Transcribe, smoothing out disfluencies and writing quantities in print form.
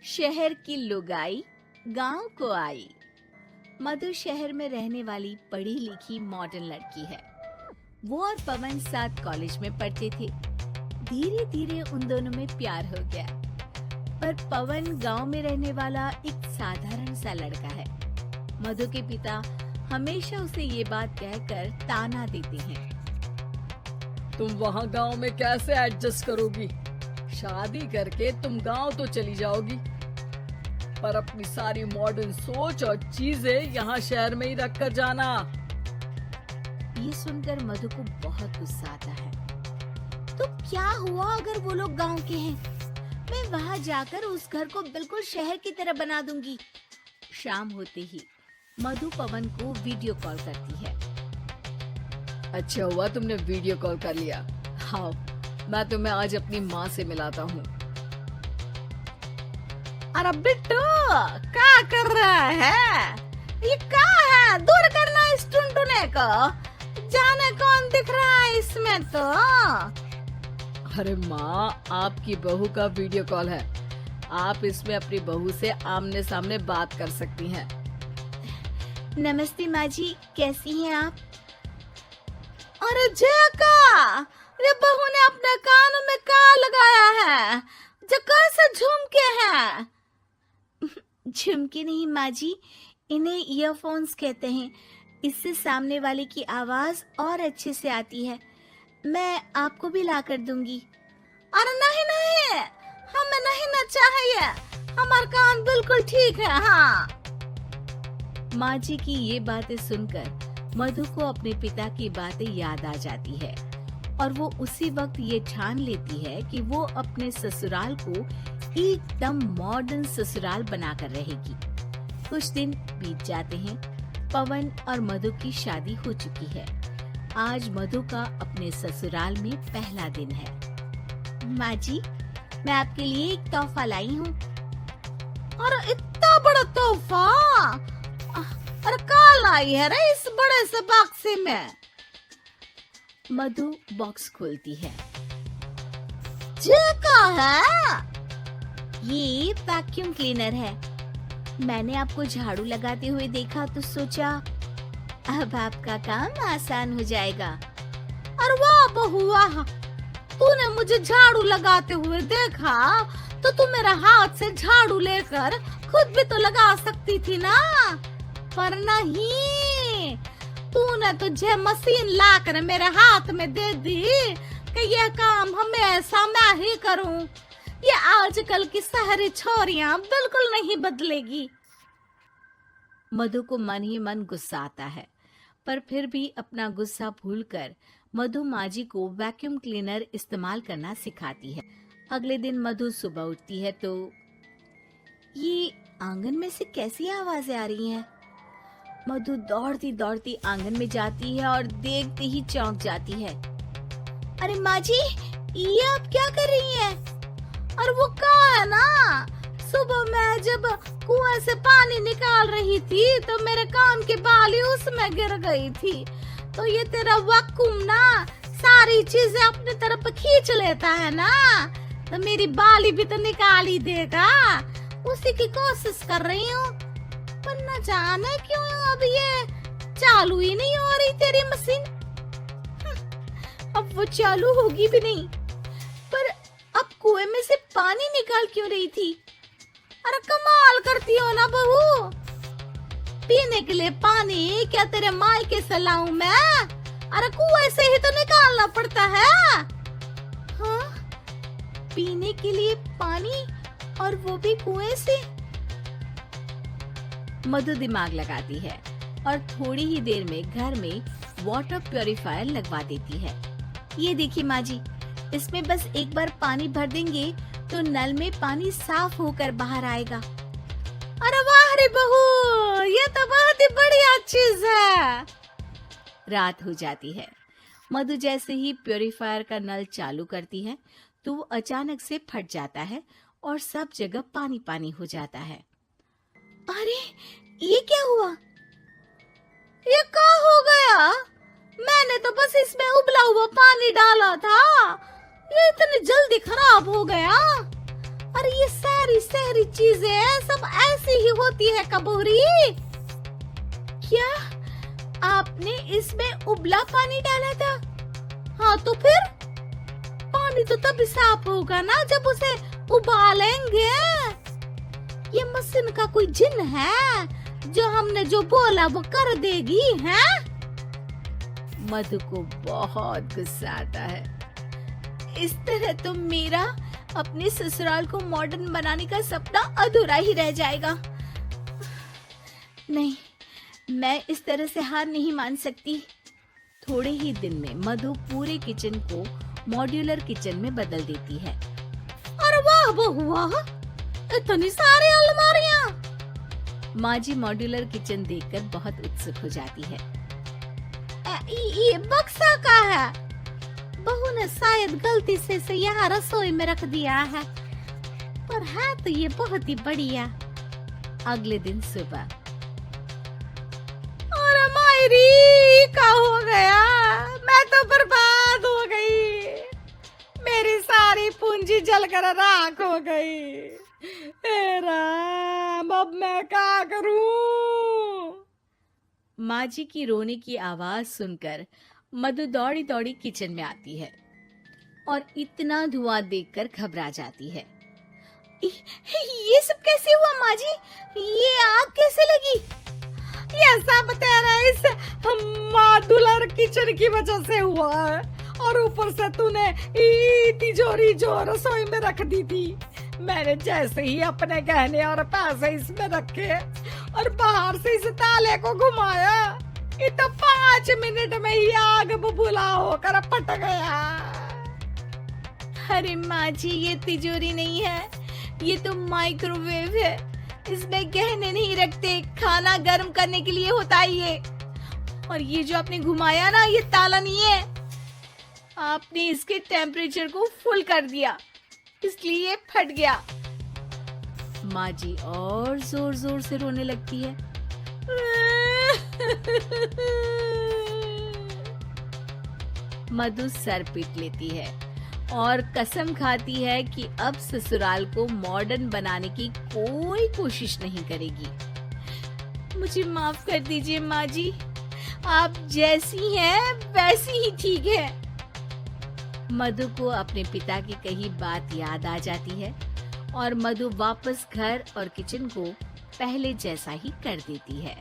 शहर की लुगाई गांव को आई। मधु शहर में रहने वाली पढ़ी लिखी मॉडर्न लड़की है। वो और पवन साथ कॉलेज में पढ़ते थे। धीरे धीरे उन दोनों में प्यार हो गया। पर पवन गांव में रहने वाला एक साधारण सा लड़का है। मधु के पिता हमेशा उसे ये बात कहकर ताना देते हैं। तुम वहाँ गांव में कैसे एडजस्ट करोगी? शादी करके तुम गांव तो चली जाओगी, पर अपनी सारी मॉडर्न सोच और चीजें यहाँ शहर में ही रख कर जाना। ये सुनकर मधु को बहुत गुस्सा आता है। तो क्या हुआ अगर वो लोग गांव के हैं? मैं वहां जाकर उस घर को बिल्कुल शहर की तरह बना दूंगी। शाम होते ही मधु पवन को वीडियो कॉल करती है। अच्छा हुआ तुमने वीडियो कॉल कर लिया। हाँ, मैं तुम्हें आज अपनी माँ से मिलाता हूँ। अरे बिट्टू, क्या कर रहा है? ये क्या है? दूर करना इस टुनटुने को। जाने कौन दिख रहा है इसमें तो। अरे माँ, आपकी बहू का वीडियो कॉल है। आप इसमें अपनी बहू से आमने सामने बात कर सकती हैं। नमस्ते माँ जी, कैसी हैं आप? अरे जेका, ये बहू ने अपने कानों में क्या लगाया है? जो कैसे झुमके हैं? झुमके नहीं माँ जी, इन्हें ईयरफोन्स कहते हैं। इससे सामने वाले की आवाज और अच्छे से आती है। मैं आपको भी ला कर दूंगी। अरे नहीं नहीं, हमें नहीं ना चाहिए। हमारे कान बिल्कुल ठीक है। हाँ। माँ जी की ये बातें सुनकर मधु को अपने पिता की बातें याद आ जाती है और वो उसी वक्त ये ठान लेती है कि वो अपने ससुराल को एकदम मॉडर्न ससुराल बनाकर रहेगी। कुछ दिन बीत जाते हैं। पवन और मधु की शादी हो चुकी है। आज मधु का अपने ससुराल में पहला दिन है। माँ जी, मैं आपके लिए एक तोहफा लाई हूँ। अरे इतना बड़ा तोहफा! अरे क्या लाई है रे इस बड़े से बक्से में? मधु बॉक्स खोलती है। ये क्या है? ये वैक्यूम क्लीनर है। मैंने आपको झाड़ू लगाते हुए देखा तो सोचा अब आपका काम आसान हो जाएगा। अरे वाह बहू वाह! तूने मुझे झाड़ू लगाते हुए देखा तो तू मेरा हाथ से झाड़ू लेकर खुद भी तो लगा सकती थी ना। पर नहीं, तूने तुझे मशीन लाकर मेरे हाथ में दे दी कि यह काम हमेशा मैं ही करूं। ये आजकल की शहरी छोरियां बिल्कुल नहीं बदलेगी। मधु को मन ही मन गुस्सा आता है, पर फिर भी अपना गुस्सा भूलकर मधु माजी को वैक्यूम क्लीनर इस्तेमाल करना सिखाती है। अगले दिन मधु सुबह उठती है तो ये आंगन में से कैसी आवाजें आ रही हैं? मधु दौड़ती दौड़ती आंगन में जाती है और देखते ही चौंक जाती है। अरे माँ जी, ये आप क्या कर रही हैं? और वो क्या है ना, सुबह मैं जब कुएं से पानी निकाल रही थी तो मेरे कान की बाली उसमें गिर गई थी। तो ये तेरा वैक्यूम ना सारी चीजें अपने तरफ खींच लेता है ना, तो मेरी बाली भी तो निकाल ही देगा। उसी की कोशिश कर रही हूँ, पर न जाने क्यों अब ये चालू ही नहीं हो रही तेरी मशीन। अब वो चालू होगी भी नहीं। पर अब कुएं में से पानी निकाल क्यों रही थी? अरे कमाल करती हो ना बहू। पीने के लिए पानी क्या तेरे मायके से लाऊं मैं? अरे कुएं से ही तो निकालना पड़ता है। हाँ, पीने के लिए पानी, और वो भी कुएं से। मधु दिमाग लगाती है और थोड़ी ही देर में घर में वाटर प्यूरिफायर लगवा देती है। ये देखिए माँ जी, इसमें बस एक बार पानी भर देंगे तो नल में पानी साफ होकर बाहर आएगा। अरे वाह रे बहू, ये तो बहुत ही बढ़िया चीज है। रात हो जाती है। मधु जैसे ही प्यूरिफायर का नल चालू करती है तो वो अचानक से फट जाता है और सब जगह पानी पानी हो जाता है। अरे ये क्या हुआ? ये क्या हो गया? मैंने तो बस इसमें उबला हुआ पानी डाला था, ये इतनी जल्दी खराब हो गया। अरे ये सारी शहरी चीजें सब ऐसी ही होती है कबूरी। क्या आपने इसमें उबला पानी डाला था? हाँ तो फिर पानी तो तभी साफ होगा ना जब उसे उबालेंगे। ये मशीन का कोई जिन है जो हमने जो बोला वो कर देगी है? मधु को बहुत गुस्सा आता है। इस तरह तो मेरा अपने ससुराल को मॉडर्न बनाने का सपना अधूरा ही रह जाएगा। नहीं, मैं इस तरह से हार नहीं मान सकती। थोड़े ही दिन में मधु पूरे किचन को मॉड्यूलर किचन में बदल देती है। अरे वाह वाह, इतनी सारी अलमारियां। माँ जी मॉड्यूलर किचन देखकर बहुत उत्सुक हो जाती है। ये बक्सा का है। बहू ने शायद गलती से इसे यहाँ रसोई में रख दिया है, पर है तो ये बहुत ही बढ़िया। अगले दिन सुबह। अरे मायरी क्या हो गया? मैं तो बर्बाद हो गई। मेरी सारी पूंजी जलकर राख हो गई। हे राम, अब मैं क्या करूं? माँ जी की रोने की आवाज सुनकर मधु दौड़ी दौड़ी किचन में आती है और इतना धुआं देखकर घबरा जाती है। ये सब कैसे हुआ माँ जी? ये आग कैसे लगी? ये सब तेरा इस मॉड्यूलर किचन की वजह से हुआ है, और ऊपर से तूने तिजोरी जो रसोई में रख दी थी, मैंने जैसे ही अपने गहने और पैसे इसमें रखे और बाहर से इस ताले को घुमाया, ये तो 5 मिनट में ही आग बबूला होकर फट गया। अरे माँ जी, ये तिजोरी नहीं है, ये तो माइक्रोवेव है। इसमें गहने नहीं रखते, खाना गर्म करने के लिए होता है ये। और ये जो आपने घुमाया ना, ये ताला नहीं है, आपने इसके टेम्परेचर को फुल कर दिया, इसलिए ये फट गया। माँ जी और जोर जोर से रोने लगती है। मधु सर पीट लेती है और कसम खाती है कि अब ससुराल को मॉडर्न बनाने की कोई कोशिश नहीं करेगी। मुझे माफ कर दीजिए माँ जी, आप जैसी हैं वैसी ही ठीक है। मधु को अपने पिता की कही बात याद आ जाती है और मधु वापस घर और किचन को पहले जैसा ही कर देती है।